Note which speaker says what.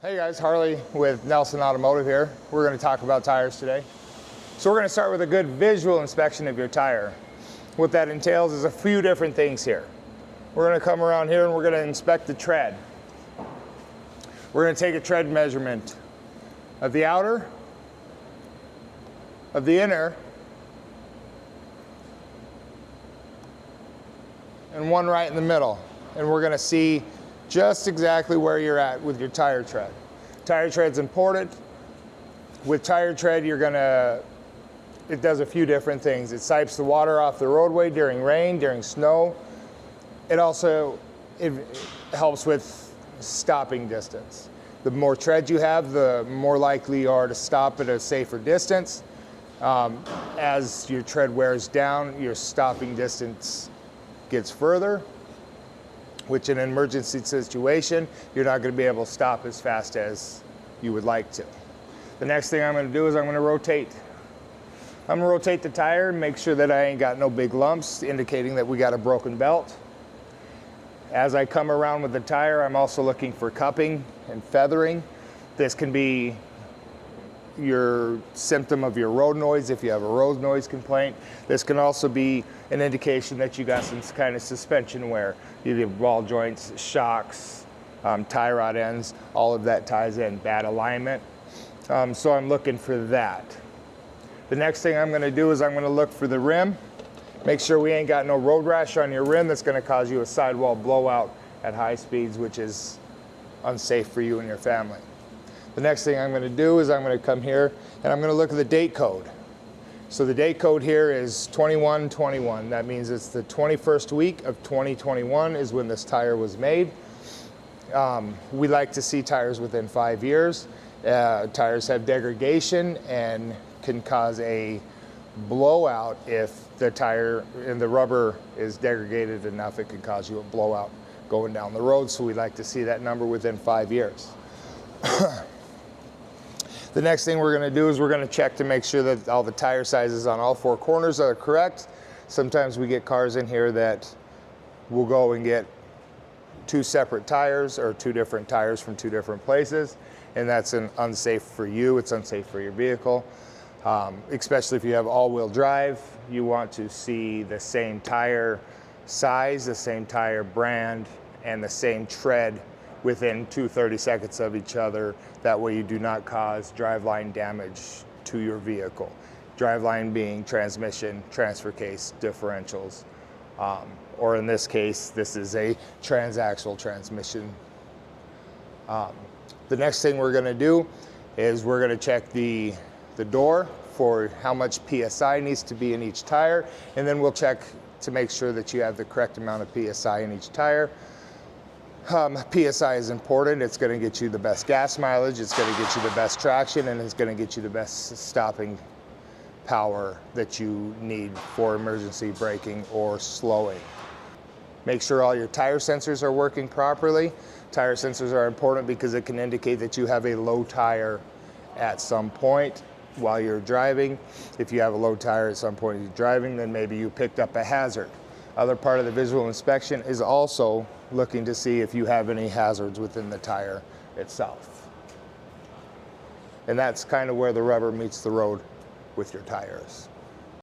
Speaker 1: Hey guys, Harley with Nelson Automotive here. We're going to talk about tires today. So we're going to start with a good visual inspection of your tire. What that entails is a few different things here. We're going to come around here and we're going to inspect the tread. We're going to take a tread measurement of the outer, of the inner, and one right in the middle. And we're going to see just exactly where you're at with your tire tread. Tire tread's important. With tire tread, it does a few different things. It sipes the water off the roadway during rain, during snow. It helps with stopping distance. The more tread you have, the more likely you are to stop at a safer distance. As your tread wears down, your stopping distance gets further, which in an emergency situation, you're not going to be able to stop as fast as you would like to. The next thing I'm going to do is I'm going to rotate. I'm going to rotate the tire and make sure that I ain't got no big lumps, indicating that we got a broken belt. As I come around with the tire, I'm also looking for cupping and feathering. This can be your symptom of your road noise if you have a road noise complaint. This can also be an indication that you got some kind of suspension wear. You have ball joints, shocks, tie rod ends, all of that ties in, bad alignment. So I'm looking for that. The next thing I'm going to do is I'm going to look for the rim. Make sure we ain't got no road rash on your rim that's going to cause you a sidewall blowout at high speeds, which is unsafe for you and your family. The next thing I'm going to do is I'm going to come here and I'm going to look at the date code. So the date code here is 2121. That means it's the 21st week of 2021 is when this tire was made. We like to see tires within 5 years. Tires have degradation and can cause a blowout if the tire and the rubber is degraded enough. It can cause you a blowout going down the road. So we like to see that number within 5 years. The next thing we're going to do is we're going to check to make sure that all the tire sizes on all four corners are correct. Sometimes we get cars in here that will go and get two separate tires or two different tires from two different places, and that's unsafe for you. It's unsafe for your vehicle, especially if you have all-wheel drive. You want to see the same tire size, the same tire brand, and the same tread within 2 seconds of each other. That way you do not cause driveline damage to your vehicle. Driveline being transmission, transfer case, differentials, or in this case, this is a transaxle transmission. The next thing we're going to do is we're going to check the door for how much PSI needs to be in each tire, and then we'll check to make sure that you have the correct amount of PSI in each tire. PSI is important. It's going to get you the best gas mileage, it's going to get you the best traction, and it's going to get you the best stopping power that you need for emergency braking or slowing. Make sure all your tire sensors are working properly. Tire sensors are important because it can indicate that you have a low tire at some point while you're driving. If you have a low tire at some point you're driving, then maybe you picked up a hazard. Other part of the visual inspection is also looking to see if you have any hazards within the tire itself. And that's kind of where the rubber meets the road with your tires.